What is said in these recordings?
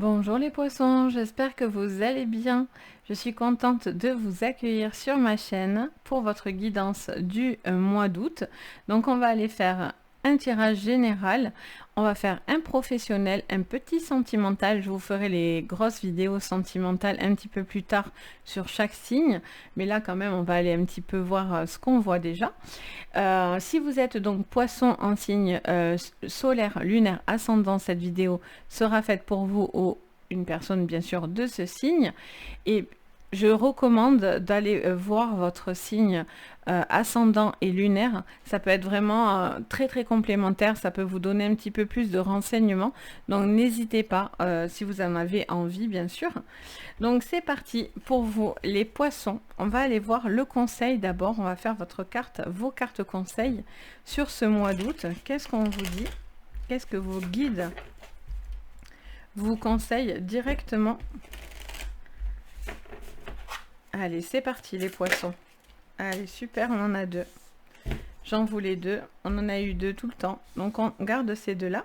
Bonjour les poissons, j'espère que vous allez bien. Je suis contente de vous accueillir sur ma chaîne pour votre guidance du mois d'août. Donc on va aller faire un tirage général, on va faire un professionnel, un petit sentimental. Je vous ferai les grosses vidéos sentimentales un petit peu plus tard sur chaque signe. Mais là quand même on va aller un petit peu voir ce qu'on voit déjà. Si vous êtes donc poisson en signe solaire, lunaire, ascendant, cette vidéo sera faite pour vous ou une personne bien sûr de ce signe. Et je recommande d'aller voir votre signe ascendant et lunaire. Ça peut être vraiment très très complémentaire, ça peut vous donner un petit peu plus de renseignements. Donc n'hésitez pas si vous en avez envie bien sûr. Donc c'est parti pour vous les poissons. On va aller voir le conseil d'abord. On va faire votre carte, vos cartes conseils sur ce mois d'août. Qu'est-ce qu'on vous dit? Qu'est-ce que vos guides vous conseillent directement? Allez, c'est parti les poissons. Allez, super, on en a deux. J'en voulais deux, on en a eu deux tout le temps. Donc on garde ces deux-là.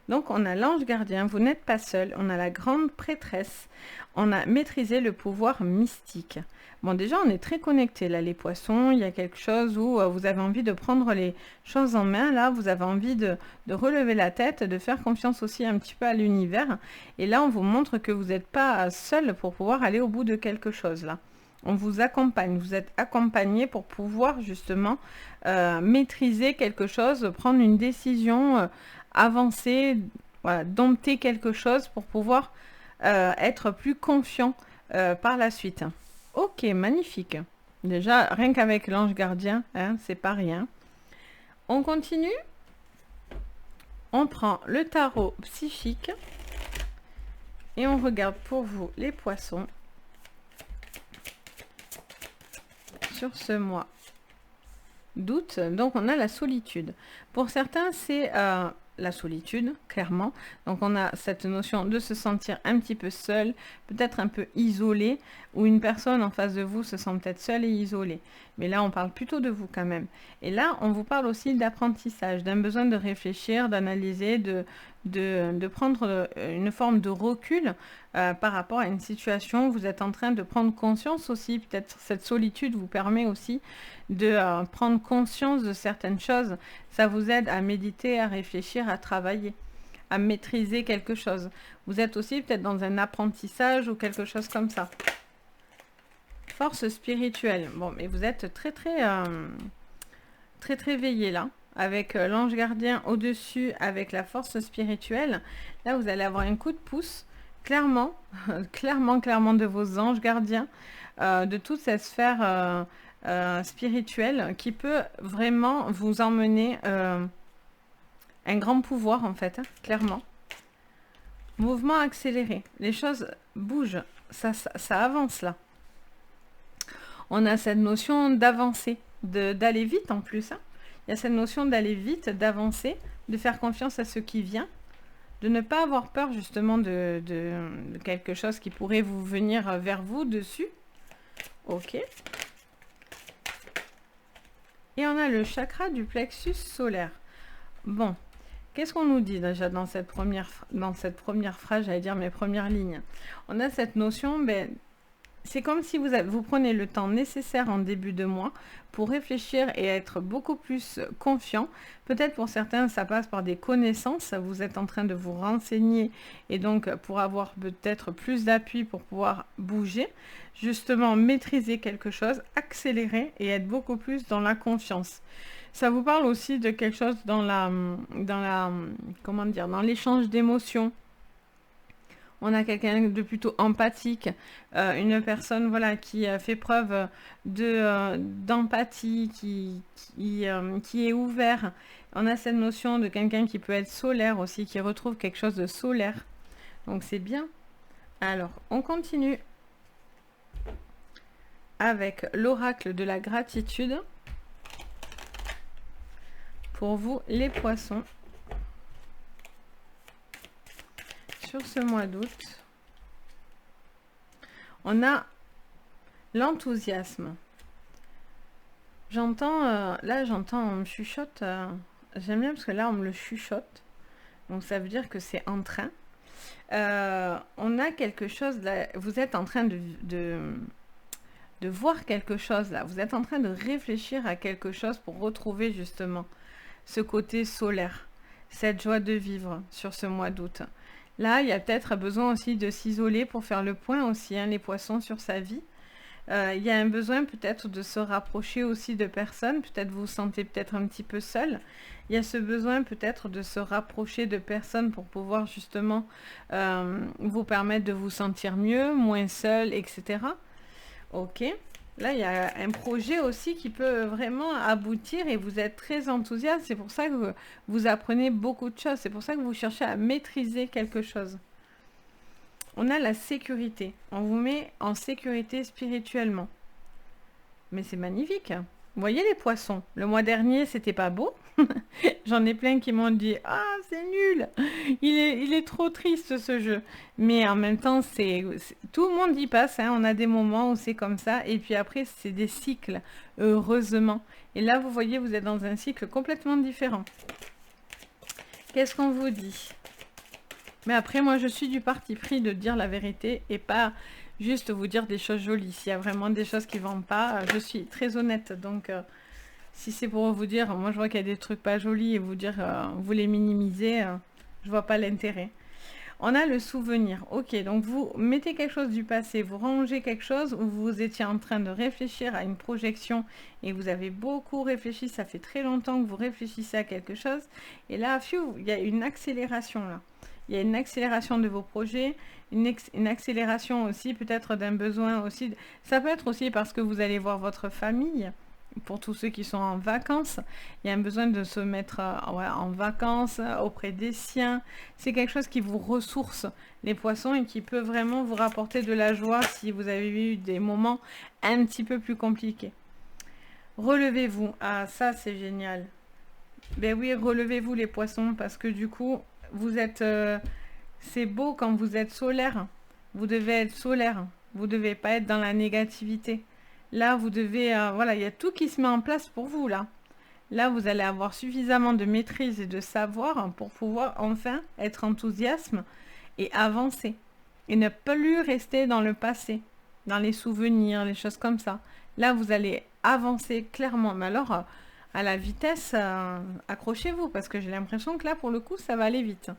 Donc on a l'ange gardien, vous n'êtes pas seul. On a la grande prêtresse. On a maîtrisé le pouvoir mystique. Bon, déjà on est très connectés là les poissons. Il y a quelque chose où vous avez envie de prendre les choses en main. Là, vous avez envie de relever la tête, de faire confiance aussi un petit peu à l'univers. Et là, on vous montre que vous n'êtes pas seul pour pouvoir aller au bout de quelque chose là. On vous accompagne, vous êtes accompagné pour pouvoir justement maîtriser quelque chose, prendre une décision, avancer, voilà, dompter quelque chose pour pouvoir être plus confiant par la suite. Ok, magnifique. Déjà, rien qu'avec l'ange gardien, hein, c'est pas rien. On continue. On prend le tarot psychique et on regarde pour vous les poissons sur ce mois d'août. Donc on a la solitude. Pour certains, c'est la solitude, clairement. Donc on a cette notion de se sentir un petit peu seul, peut-être un peu isolé, ou une personne en face de vous se sent peut-être seule et isolée. Mais là, on parle plutôt de vous quand même. Et là, on vous parle aussi d'apprentissage, d'un besoin de réfléchir, d'analyser, de prendre une forme de recul par rapport à une situation. Vous êtes en train de prendre conscience aussi, peut-être cette solitude vous permet aussi de prendre conscience de certaines choses. Ça vous aide à méditer, à réfléchir, à travailler, à maîtriser quelque chose. Vous êtes aussi peut-être dans un apprentissage ou quelque chose comme ça. Force spirituelle. Bon, mais vous êtes très veillé là, avec l'ange gardien au-dessus, avec la force spirituelle. Là, vous allez avoir un coup de pouce, clairement, clairement de vos anges gardiens, de toute cette sphère spirituelle qui peut vraiment vous emmener un grand pouvoir en fait, hein, clairement. Mouvement accéléré, les choses bougent, ça avance là. On a cette notion d'avancer, d'aller vite en plus. Hein. Il y a cette notion d'aller vite, d'avancer, de faire confiance à ce qui vient, de ne pas avoir peur justement de quelque chose qui pourrait vous venir vers vous dessus. Ok. Et on a le chakra du plexus solaire. Bon, qu'est-ce qu'on nous dit déjà dans cette première phrase, j'allais dire mes premières lignes. On a cette notion, c'est comme si vous prenez le temps nécessaire en début de mois pour réfléchir et être beaucoup plus confiant. Peut-être pour certains, ça passe par des connaissances. Vous êtes en train de vous renseigner et donc pour avoir peut-être plus d'appui pour pouvoir bouger, justement maîtriser quelque chose, accélérer et être beaucoup plus dans la confiance. Ça vous parle aussi de quelque chose dans dans l'échange d'émotions. On a quelqu'un de plutôt empathique, une personne voilà, qui fait preuve d'empathie, qui est ouvert. On a cette notion de quelqu'un qui peut être solaire aussi, qui retrouve quelque chose de solaire. Donc c'est bien. Alors, on continue avec l'oracle de la gratitude. Pour vous, les poissons. Sur ce mois d'août, on a l'enthousiasme. J'entends, on me chuchote. J'aime bien parce que là, on me le chuchote. Donc, ça veut dire que c'est en train. On a quelque chose là, vous êtes en train de voir quelque chose là, vous êtes en train de réfléchir à quelque chose pour retrouver justement ce côté solaire, cette joie de vivre sur ce mois d'août. Là, il y a peut-être besoin aussi de s'isoler pour faire le point aussi, hein, les poissons, sur sa vie. Il y a un besoin peut-être de se rapprocher aussi de personnes, peut-être vous vous sentez peut-être un petit peu seul. Il y a ce besoin peut-être de se rapprocher de personnes pour pouvoir justement vous permettre de vous sentir mieux, moins seul, etc. Ok. Là, il y a un projet aussi qui peut vraiment aboutir et vous êtes très enthousiaste. C'est pour ça que vous apprenez beaucoup de choses. C'est pour ça que vous cherchez à maîtriser quelque chose. On a la sécurité. On vous met en sécurité spirituellement. Mais c'est magnifique. Vous voyez les poissons. Le mois dernier, c'était pas beau. J'en ai plein qui m'ont dit « Ah, c'est nul. Il est trop triste ce jeu. » Mais en même temps, tout le monde y passe. Hein. On a des moments où c'est comme ça. Et puis après, c'est des cycles, heureusement. Et là, vous voyez, vous êtes dans un cycle complètement différent. Qu'est-ce qu'on vous dit? Mais après, moi, je suis du parti pris de dire la vérité et pas juste vous dire des choses jolies. S'il y a vraiment des choses qui ne vont pas, je suis très honnête. Donc, si c'est pour vous dire, moi, je vois qu'il y a des trucs pas jolis et vous dire, vous les minimisez, je vois pas l'intérêt. On a le souvenir. Ok, donc vous mettez quelque chose du passé, vous rangez quelque chose où vous étiez en train de réfléchir à une projection et vous avez beaucoup réfléchi, ça fait très longtemps que vous réfléchissez à quelque chose. Et là, il y a une accélération là. Il y a une accélération de vos projets, une accélération aussi peut-être d'un besoin aussi. Ça peut être aussi parce que vous allez voir votre famille. Pour tous ceux qui sont en vacances, il y a un besoin de se mettre en vacances auprès des siens. C'est quelque chose qui vous ressource, les poissons, et qui peut vraiment vous rapporter de la joie si vous avez eu des moments un petit peu plus compliqués. Relevez-vous. Ah, ça, c'est génial. Ben oui, relevez-vous les poissons, parce que du coup, vous êtes... c'est beau quand vous êtes solaire. Vous devez être solaire. Vous ne devez pas être dans la négativité. Là, vous devez... voilà, il y a tout qui se met en place pour vous, là. Là, vous allez avoir suffisamment de maîtrise et de savoir pour pouvoir enfin être enthousiaste et avancer. Et ne plus rester dans le passé, dans les souvenirs, les choses comme ça. Là, vous allez avancer clairement. Mais alors, à la vitesse, accrochez-vous, parce que j'ai l'impression que là, pour le coup, ça va aller vite.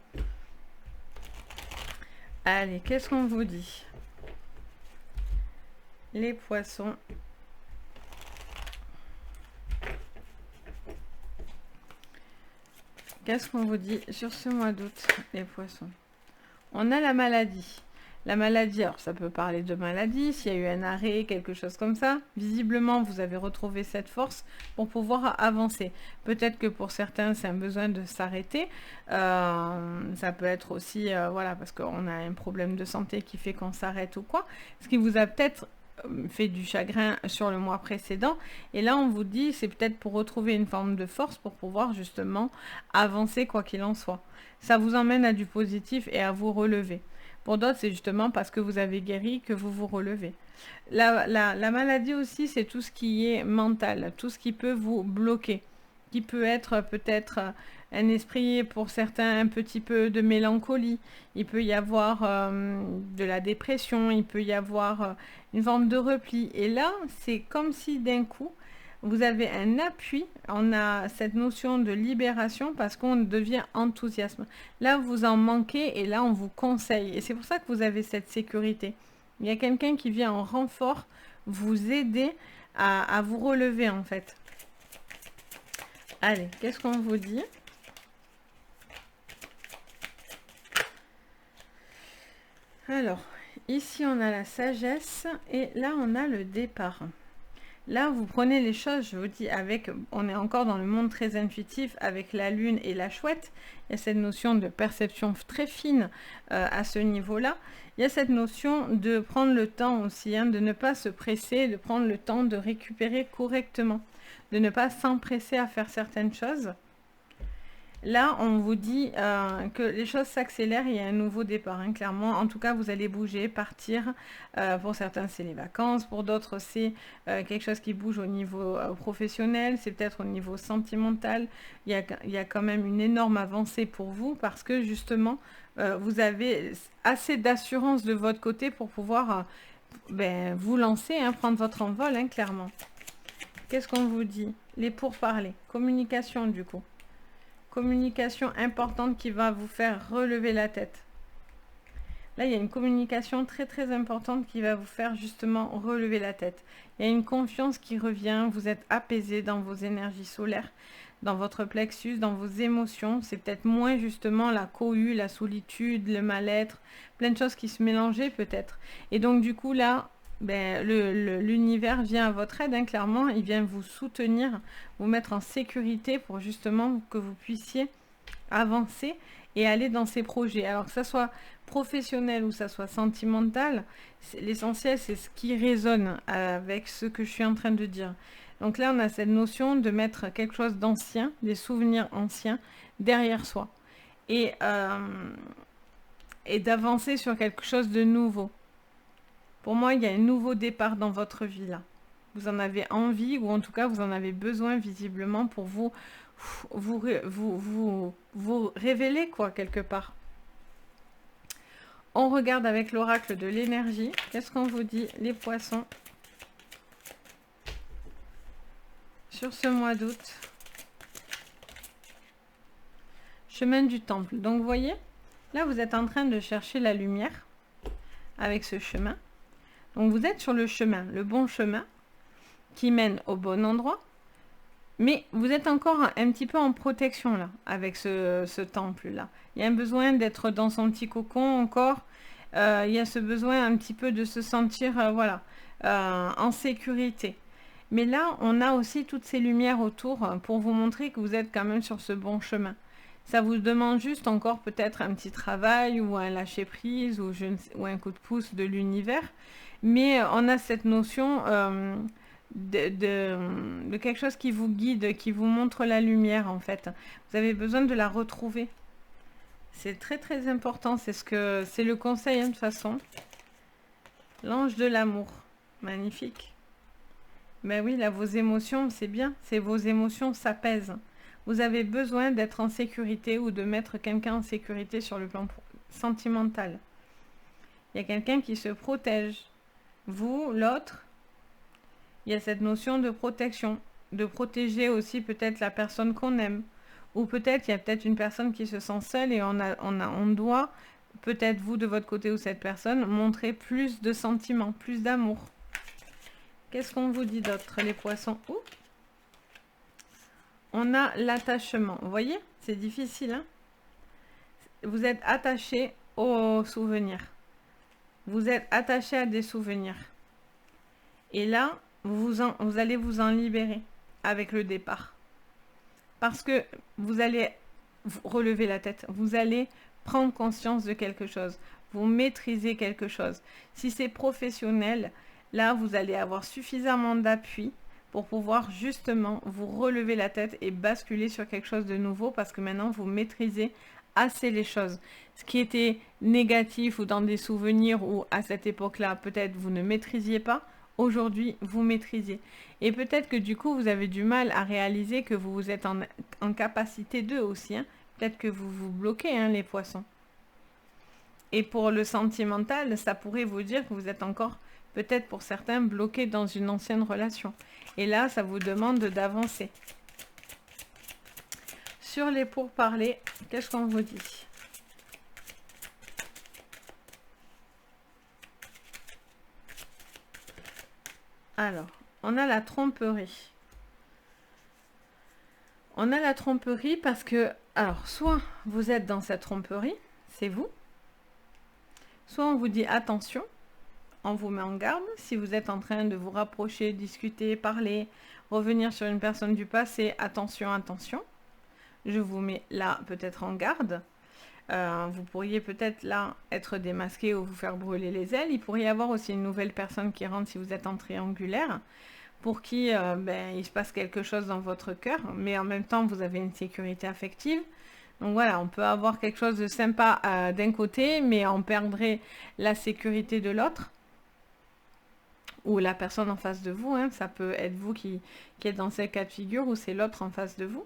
Allez, qu'est-ce qu'on vous dit ? Les poissons. Qu'est-ce qu'on vous dit sur ce mois d'août, les poissons? On a la maladie. La maladie, alors ça peut parler de maladie, s'il y a eu un arrêt, quelque chose comme ça. Visiblement, vous avez retrouvé cette force pour pouvoir avancer. Peut-être que pour certains, c'est un besoin de s'arrêter. Ça peut être aussi, voilà, parce qu'on a un problème de santé qui fait qu'on s'arrête ou quoi. Ce qui vous a peut-être fait du chagrin sur le mois précédent, et là on vous dit c'est peut-être pour retrouver une forme de force pour pouvoir justement avancer quoi qu'il en soit. Ça vous emmène à du positif et à vous relever. Pour d'autres, c'est justement parce que vous avez guéri que vous vous relevez. La maladie aussi, c'est tout ce qui est mental, tout ce qui peut vous bloquer, qui peut être peut-être un esprit, pour certains, un petit peu de mélancolie. Il peut y avoir de la dépression, il peut y avoir une forme de repli. Et là, c'est comme si d'un coup, vous avez un appui, on a cette notion de libération parce qu'on devient enthousiasme. Là, vous en manquez et là, on vous conseille. Et c'est pour ça que vous avez cette sécurité. Il y a quelqu'un qui vient en renfort vous aider à vous relever en fait. Allez, qu'est-ce qu'on vous dit ? Alors, ici on a la sagesse et là on a le départ. Là, vous prenez les choses, je vous dis, on est encore dans le monde très intuitif avec la lune et la chouette. Il y a cette notion de perception très fine à ce niveau-là. Il y a cette notion de prendre le temps aussi, hein, de ne pas se presser, de prendre le temps de récupérer correctement, de ne pas s'empresser à faire certaines choses. Là, on vous dit que les choses s'accélèrent, il y a un nouveau départ, hein, clairement. En tout cas, vous allez bouger, partir. Pour certains, c'est les vacances. Pour d'autres, c'est quelque chose qui bouge au niveau professionnel. C'est peut-être au niveau sentimental. Il y a quand même une énorme avancée pour vous parce que justement, vous avez assez d'assurance de votre côté pour pouvoir vous lancer, hein, prendre votre envol, hein, clairement. Qu'est-ce qu'on vous dit? Les pourparlers. Communication, du coup. Communication importante qui va vous faire relever la tête. Là, il y a une communication très très importante qui va vous faire justement relever la tête. Il y a une confiance qui revient, vous êtes apaisé dans vos énergies solaires, dans votre plexus, dans vos émotions. C'est peut-être moins justement la cohue, la solitude, le mal-être, plein de choses qui se mélangeaient peut-être. Et donc du coup là, l'univers vient à votre aide, hein, clairement, il vient vous soutenir, vous mettre en sécurité pour justement que vous puissiez avancer et aller dans ces projets. Alors que ça soit professionnel ou ça soit sentimental, l'essentiel c'est ce qui résonne avec ce que je suis en train de dire. Donc là on a cette notion de mettre quelque chose d'ancien, des souvenirs anciens derrière soi et d'avancer sur quelque chose de nouveau. Pour moi, il y a un nouveau départ dans votre vie là. Vous en avez envie ou en tout cas, vous en avez besoin visiblement pour vous révéler quoi, quelque part. On regarde avec l'oracle de l'énergie. Qu'est-ce qu'on vous dit, les poissons, sur ce mois d'août? Chemin du temple. Donc, vous voyez, là, vous êtes en train de chercher la lumière avec ce chemin. Donc vous êtes sur le chemin, le bon chemin, qui mène au bon endroit, mais vous êtes encore un petit peu en protection là, avec ce temple-là. Il y a un besoin d'être dans son petit cocon encore, il y a ce besoin un petit peu de se sentir, en sécurité. Mais là, on a aussi toutes ces lumières autour pour vous montrer que vous êtes quand même sur ce bon chemin. Ça vous demande juste encore peut-être un petit travail ou un lâcher-prise ou un coup de pouce de l'univers. Mais on a cette notion de quelque chose qui vous guide, qui vous montre la lumière en fait. Vous avez besoin de la retrouver. C'est très très important, c'est le conseil hein, de toute façon. L'ange de l'amour, magnifique. Ben oui, là vos émotions, c'est bien, c'est vos émotions s'apaisent. Vous avez besoin d'être en sécurité ou de mettre quelqu'un en sécurité sur le plan sentimental. Il y a quelqu'un qui se protège. Vous, l'autre, il y a cette notion de protection, de protéger aussi peut-être la personne qu'on aime. Ou peut-être, il y a peut-être une personne qui se sent seule et on doit, peut-être vous de votre côté ou cette personne, montrer plus de sentiments, plus d'amour. Qu'est-ce qu'on vous dit d'autre, les poissons? On a l'attachement. Vous voyez, c'est difficile. Hein, vous êtes attaché aux souvenirs. Vous êtes attaché à des souvenirs. Et là, vous allez vous en libérer avec le départ. Parce que vous allez relever la tête. Vous allez prendre conscience de quelque chose. Vous maîtrisez quelque chose. Si c'est professionnel, là, vous allez avoir suffisamment d'appui pour pouvoir justement vous relever la tête et basculer sur quelque chose de nouveau parce que maintenant, vous maîtrisez assez les choses. Ce qui était négatif ou dans des souvenirs ou à cette époque-là, peut-être vous ne maîtrisiez pas, aujourd'hui, vous maîtrisez. Et peut-être que du coup, vous avez du mal à réaliser que vous êtes en capacité d'eux aussi. Hein. Peut-être que vous vous bloquez, hein, les poissons. Et pour le sentimental, ça pourrait vous dire que vous êtes encore, peut-être pour certains, bloqués dans une ancienne relation. Et là, ça vous demande d'avancer. Sur les pourparlers, qu'est-ce qu'on vous dit? Alors, on a la tromperie. On a la tromperie parce que, alors, soit vous êtes dans cette tromperie, c'est vous. Soit on vous dit attention, on vous met en garde. Si vous êtes en train de vous rapprocher, discuter, parler, revenir sur une personne du passé, attention, attention. Je vous mets là peut-être en garde. Vous pourriez peut-être là être démasqué ou vous faire brûler les ailes. Il pourrait y avoir aussi une nouvelle personne qui rentre si vous êtes en triangulaire pour qui ben, il se passe quelque chose dans votre cœur, mais en même temps, vous avez une sécurité affective. Donc voilà, on peut avoir quelque chose de sympa d'un côté, mais on perdrait la sécurité de l'autre. Ou la personne en face de vous, hein. Ça peut être vous qui êtes dans ces cas de figure, ou c'est l'autre en face de vous.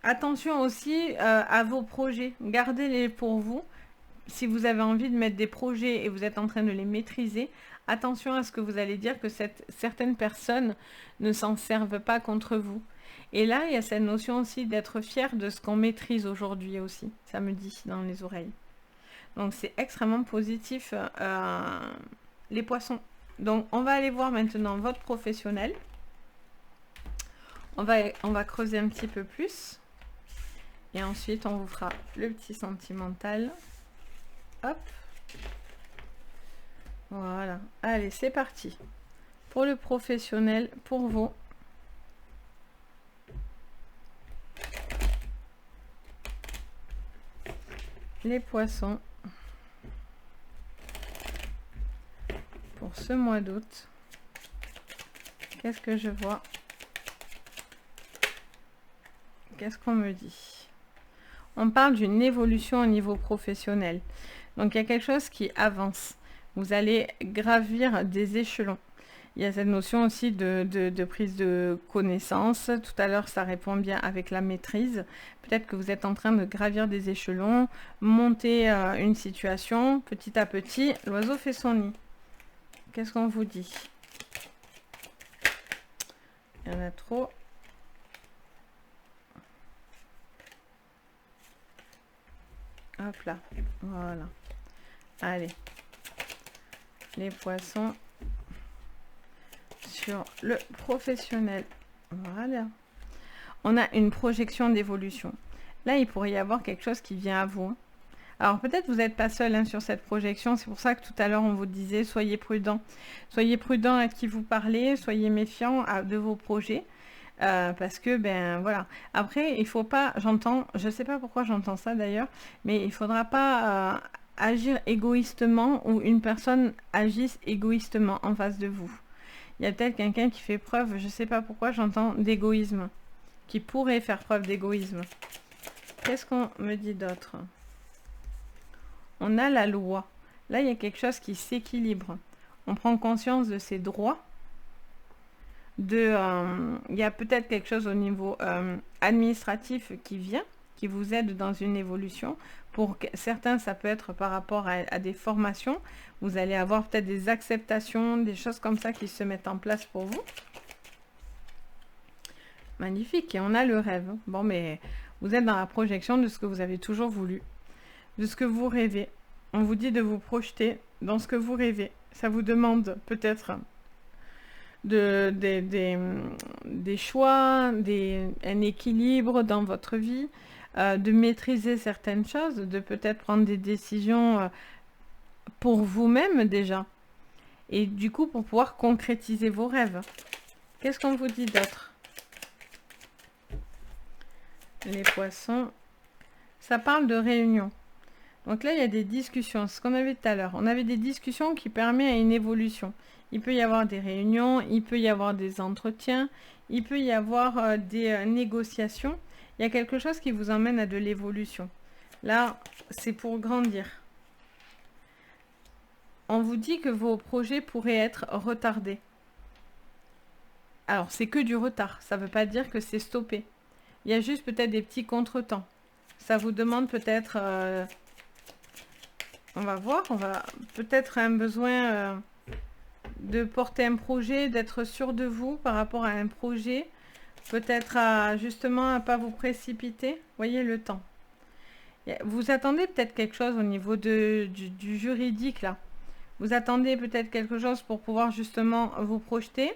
Attention aussi à vos projets, gardez-les pour vous. Si vous avez envie de mettre des projets et vous êtes en train de les maîtriser, attention à ce que vous allez dire, que certaines personnes ne s'en servent pas contre vous. Et là, il y a cette notion aussi d'être fier de ce qu'on maîtrise aujourd'hui aussi, ça me dit dans les oreilles. Donc c'est extrêmement positif, les poissons. Donc on va aller voir maintenant votre professionnel. On va creuser un petit peu plus. Et ensuite, on vous fera le petit sentimental. Hop. Voilà. Allez, c'est parti. Pour le professionnel, pour vous. Les poissons. Pour ce mois d'août. Qu'est-ce que je vois? Qu'est-ce qu'on me dit? On parle d'une évolution au niveau professionnel. Donc, il y a quelque chose qui avance. Vous allez gravir des échelons. Il y a cette notion aussi de prise de connaissance. Tout à l'heure, ça répond bien avec la maîtrise. Peut-être que vous êtes en train de gravir des échelons, monter une situation. Petit à petit, l'oiseau fait son nid. Qu'est-ce qu'on vous dit? Il y en a trop. Hop là, voilà. Allez, les poissons sur le professionnel. Voilà. On a une projection d'évolution. Là, il pourrait y avoir quelque chose qui vient à vous. Alors peut-être vous n'êtes pas seul sur cette projection. C'est pour ça que tout à l'heure, on vous disait, soyez prudent. Soyez prudent à qui vous parlez, soyez méfiant de vos projets. Parce que, ben voilà. Après, il faut pas, je sais pas pourquoi j'entends ça d'ailleurs, mais il faudra pas agir égoïstement ou une personne agisse égoïstement en face de vous. Il y a peut-être quelqu'un qui fait preuve, je sais pas pourquoi j'entends d'égoïsme, qui pourrait faire preuve d'égoïsme. Qu'est-ce qu'on me dit d'autre? On a la loi. Là, il y a quelque chose qui s'équilibre. On prend conscience de ses droits. Il y a peut-être quelque chose au niveau administratif qui vient, qui vous aide dans une évolution. Pour certains, ça peut être par rapport à des formations. Vous allez avoir peut-être des acceptations, des choses comme ça qui se mettent en place pour vous. Magnifique. Et on a le rêve. Bon, mais vous êtes dans la projection de ce que vous avez toujours voulu, de ce que vous rêvez. On vous dit de vous projeter dans ce que vous rêvez. Ça vous demande peut-être des choix, un équilibre dans votre vie, de maîtriser certaines choses, de peut-être prendre des décisions pour vous-même déjà. Et du coup, pour pouvoir concrétiser vos rêves. Qu'est-ce qu'on vous dit d'autre? Les poissons. Ça parle de réunion. Donc là, il y a des discussions. C'est ce qu'on avait tout à l'heure. On avait des discussions qui permettent à une évolution. Il peut y avoir des réunions, il peut y avoir des entretiens, il peut y avoir des négociations. Il y a quelque chose qui vous emmène à de l'évolution. Là, c'est pour grandir. On vous dit que vos projets pourraient être retardés. Alors, c'est que du retard. Ça ne veut pas dire que c'est stoppé. Il y a juste peut-être des petits contretemps. Ça vous demande peut-être... on va voir. On va peut-être un besoin... de porter un projet, d'être sûr de vous par rapport à un projet, peut-être justement à ne pas vous précipiter. Voyez le temps. Vous attendez peut-être quelque chose au niveau du juridique là. Vous attendez peut-être quelque chose pour pouvoir justement vous projeter.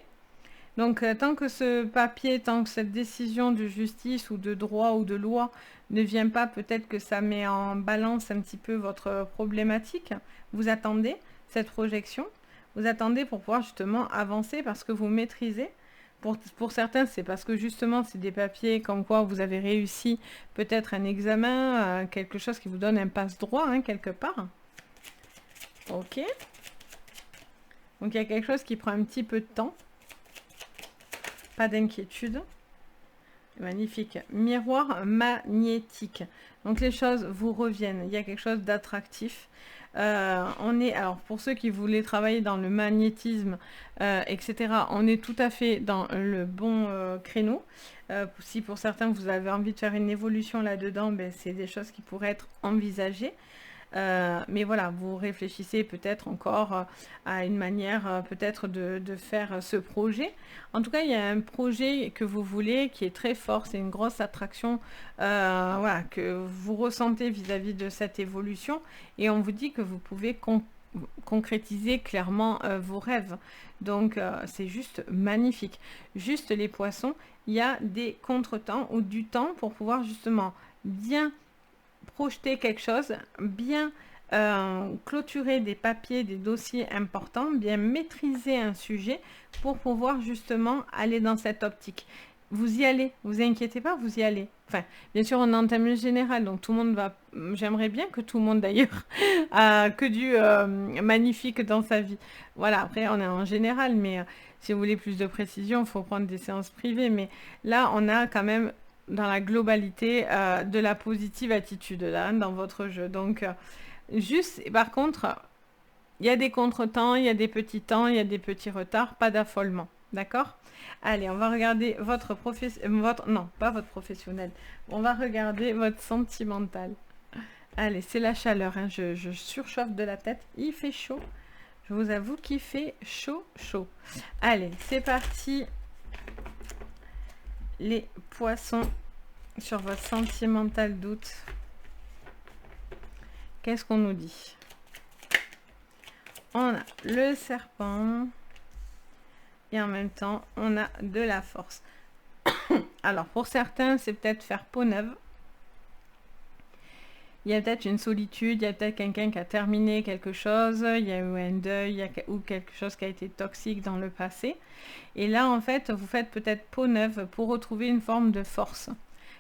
Donc tant que ce papier, tant que cette décision de justice ou de droit ou de loi ne vient pas, peut-être que ça met en balance un petit peu votre problématique. Vous attendez cette projection. Vous attendez pour pouvoir justement avancer parce que vous maîtrisez. Pour certains, c'est parce que justement, c'est des papiers comme quoi vous avez réussi peut-être un examen, quelque chose qui vous donne un passe-droit, quelque part. Ok. Donc il y a quelque chose qui prend un petit peu de temps. Pas d'inquiétude. Magnifique. Miroir magnétique. Donc les choses vous reviennent. Il y a quelque chose d'attractif. Alors pour ceux qui voulaient travailler dans le magnétisme, etc., on est tout à fait dans le bon créneau. Si pour certains vous avez envie de faire une évolution là-dedans, ben, c'est des choses qui pourraient être envisagées. Mais voilà, vous réfléchissez peut-être encore à une manière peut-être de faire ce projet. En tout cas, il y a un projet que vous voulez qui est très fort, c'est une grosse attraction voilà, que vous ressentez vis-à-vis de cette évolution et on vous dit que vous pouvez concrétiser clairement vos rêves. Donc c'est juste magnifique. Juste les poissons, il y a des contretemps ou du temps pour pouvoir justement bien projeter quelque chose, bien clôturer des papiers, des dossiers importants, bien maîtriser un sujet pour pouvoir justement aller dans cette optique. Vous y allez, vous inquiétez pas, vous y allez. Enfin, bien sûr, on est en thème général, donc tout le monde va... J'aimerais bien que tout le monde, d'ailleurs, a que du magnifique dans sa vie. Voilà, après, on est en général, mais si vous voulez plus de précision, il faut prendre des séances privées. Mais là, on a quand même dans la globalité de la positive attitude là, dans votre jeu. Donc, juste, et par contre, il y a des contretemps, il y a des petits temps, il y a des petits retards, pas d'affolement. D'accord? Allez, on va regarder votre non, pas votre professionnel. On va regarder votre sentimental. Allez, c'est la chaleur, hein. Je surchauffe de la tête. Il fait chaud. Je vous avoue qu'il fait chaud, chaud. Allez, c'est parti. Les poissons sur votre sentimental doute. Qu'est-ce qu'on nous dit? On a le serpent et en même temps on a de la force. Alors pour certains c'est peut-être faire peau neuve. Il y a peut-être une solitude, il y a peut-être quelqu'un qui a terminé quelque chose, il y a eu un deuil, ou quelque chose qui a été toxique dans le passé. Et là, en fait, vous faites peut-être peau neuve pour retrouver une forme de force.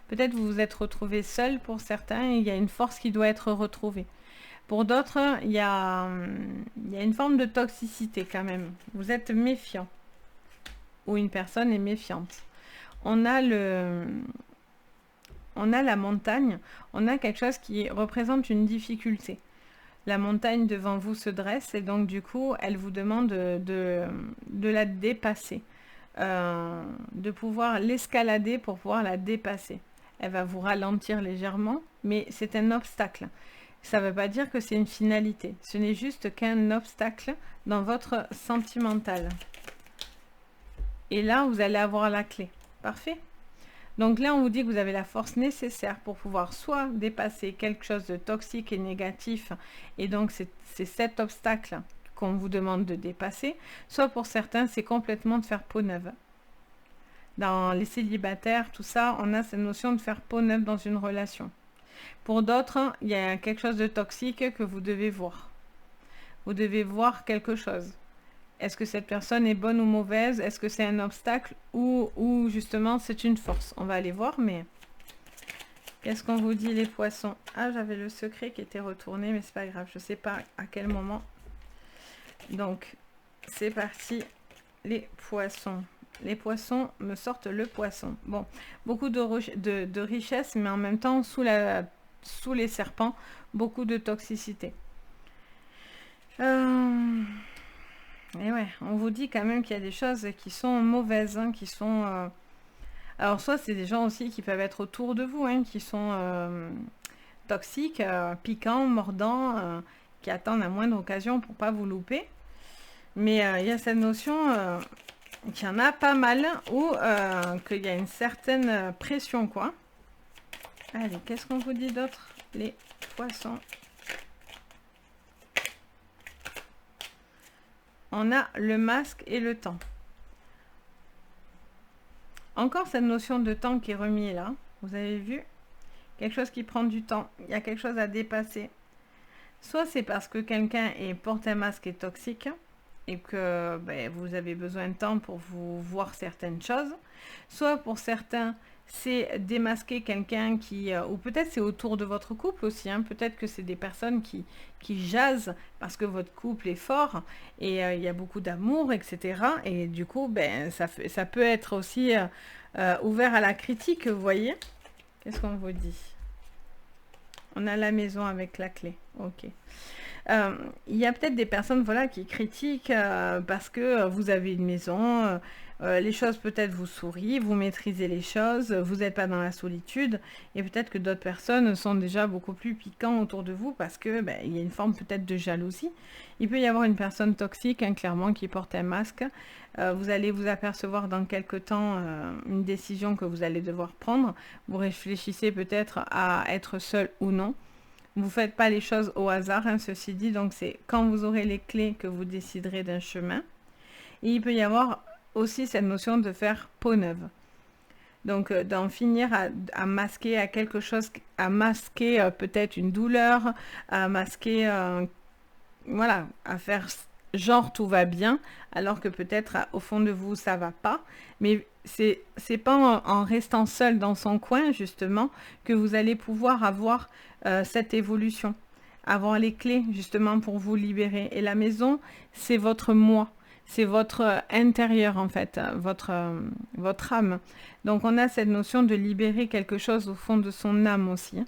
Peut-être vous vous êtes retrouvé seul pour certains, et il y a une force qui doit être retrouvée. Pour d'autres, il y a une forme de toxicité quand même. Vous êtes méfiant, ou une personne est méfiante. On a la montagne, on a quelque chose qui représente une difficulté. La montagne devant vous se dresse et donc du coup, elle vous demande de la dépasser, de pouvoir l'escalader pour pouvoir la dépasser. Elle va vous ralentir légèrement, mais c'est un obstacle. Ça ne veut pas dire que c'est une finalité. Ce n'est juste qu'un obstacle dans votre sentimental. Et là, vous allez avoir la clé. Parfait. Donc là, on vous dit que vous avez la force nécessaire pour pouvoir soit dépasser quelque chose de toxique et négatif, et donc c'est cet obstacle qu'on vous demande de dépasser, soit pour certains, c'est complètement de faire peau neuve. Dans les célibataires, tout ça, on a cette notion de faire peau neuve dans une relation. Pour d'autres, il y a quelque chose de toxique que vous devez voir. Vous devez voir quelque chose. Est-ce que cette personne est bonne ou mauvaise? Est-ce que c'est un obstacle ou justement c'est une force? On va aller voir, mais qu'est-ce qu'on vous dit les poissons? Ah, j'avais le secret qui était retourné, mais c'est pas grave, je sais pas à quel moment. Donc, c'est parti, les poissons. Les poissons me sortent le poisson. Bon, beaucoup de richesse, mais en même temps, sous les serpents, beaucoup de toxicité. Et ouais, on vous dit quand même qu'il y a des choses qui sont mauvaises, hein, qui sont... Alors, soit c'est des gens aussi qui peuvent être autour de vous, hein, qui sont toxiques, piquants, mordants, qui attendent la moindre occasion pour pas vous louper. Mais il y a cette notion qu'il y en a pas mal, ou qu'il y a une certaine pression, quoi. Allez, qu'est-ce qu'on vous dit d'autre, les poissons? On a le masque et le temps. Encore cette notion de temps qui est remis là. Vous avez vu? Quelque chose qui prend du temps. Il y a quelque chose à dépasser. Soit c'est parce que quelqu'un porte un masque et toxique et que vous avez besoin de temps pour vous voir certaines choses. Soit pour certains, c'est démasquer quelqu'un qui... ou peut-être c'est autour de votre couple aussi, hein, peut-être que c'est des personnes qui jasent parce que votre couple est fort et il y a beaucoup d'amour, etc. Et du coup, ben, ça peut être aussi ouvert à la critique, vous voyez. Qu'est-ce qu'on vous dit? On a la maison avec la clé, ok. Il y a peut-être des personnes voilà, qui critiquent parce que vous avez une maison, les choses peut-être vous sourient, vous maîtrisez les choses, vous n'êtes pas dans la solitude, et peut-être que d'autres personnes sont déjà beaucoup plus piquants autour de vous parce que ben, il y a une forme peut-être de jalousie. Il peut y avoir une personne toxique, hein, clairement, qui porte un masque. Vous allez vous apercevoir dans quelque temps une décision que vous allez devoir prendre. Vous réfléchissez peut-être à être seul ou non. Vous ne faites pas les choses au hasard, hein, ceci dit, donc c'est quand vous aurez les clés que vous déciderez d'un chemin. Et il peut y avoir aussi cette notion de faire peau neuve. Donc d'en finir à masquer à quelque chose, à masquer peut-être une douleur, à masquer, voilà, à faire genre tout va bien, alors que peut-être au fond de vous ça va pas. Mais c'est pas en restant seul dans son coin justement que vous allez pouvoir avoir cette évolution, avoir les clés justement pour vous libérer. Et la maison, c'est votre moi, c'est votre intérieur en fait, votre âme. Donc on a cette notion de libérer quelque chose au fond de son âme aussi.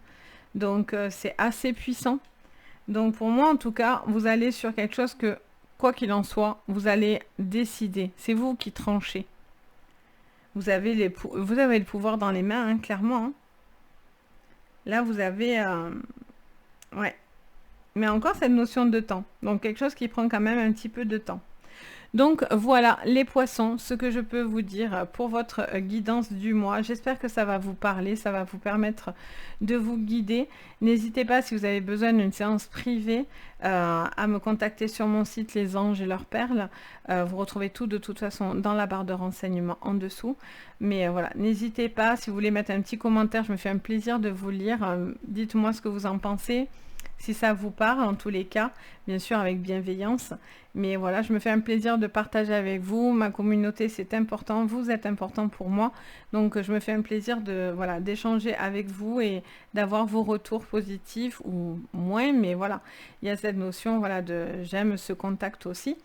Donc c'est assez puissant. Donc pour moi en tout cas, vous allez sur quelque chose que, quoi qu'il en soit, vous allez décider. C'est vous qui tranchez. Vous avez le pouvoir dans les mains, hein, clairement. Hein. Là, vous avez... ouais. Mais encore cette notion de temps. Donc, quelque chose qui prend quand même un petit peu de temps. Donc voilà les poissons, ce que je peux vous dire pour votre guidance du mois. J'espère que ça va vous parler, ça va vous permettre de vous guider. N'hésitez pas si vous avez besoin d'une séance privée à me contacter sur mon site Les Anges et leurs perles. Vous retrouvez tout de toute façon dans la barre de renseignements en dessous. Mais voilà, n'hésitez pas, si vous voulez mettre un petit commentaire, je me fais un plaisir de vous lire. Dites-moi ce que vous en pensez. Si ça vous parle, en tous les cas, bien sûr avec bienveillance. Mais voilà, je me fais un plaisir de partager avec vous. Ma communauté, c'est important. Vous êtes important pour moi. Donc, je me fais un plaisir de voilà d'échanger avec vous et d'avoir vos retours positifs ou moins. Mais voilà, il y a cette notion voilà de j'aime ce contact aussi.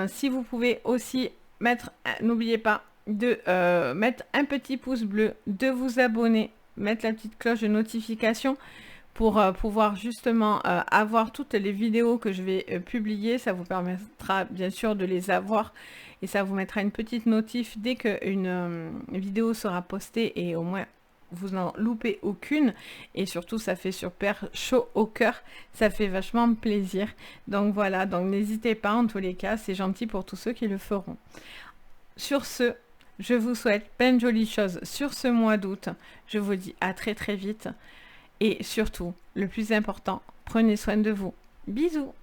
Si vous pouvez aussi mettre, n'oubliez pas de mettre un petit pouce bleu, de vous abonner, mettre la petite cloche de notification pour pouvoir justement avoir toutes les vidéos que je vais publier. Ça vous permettra bien sûr de les avoir et ça vous mettra une petite notif dès qu'une vidéo sera postée et au moins vous n'en loupez aucune. Et surtout ça fait super chaud au cœur, ça fait vachement plaisir. Donc voilà, donc n'hésitez pas en tous les cas, c'est gentil pour tous ceux qui le feront. Sur ce, je vous souhaite plein de jolies choses sur ce mois d'août. Je vous dis à très très vite. Et surtout, le plus important, prenez soin de vous. Bisous!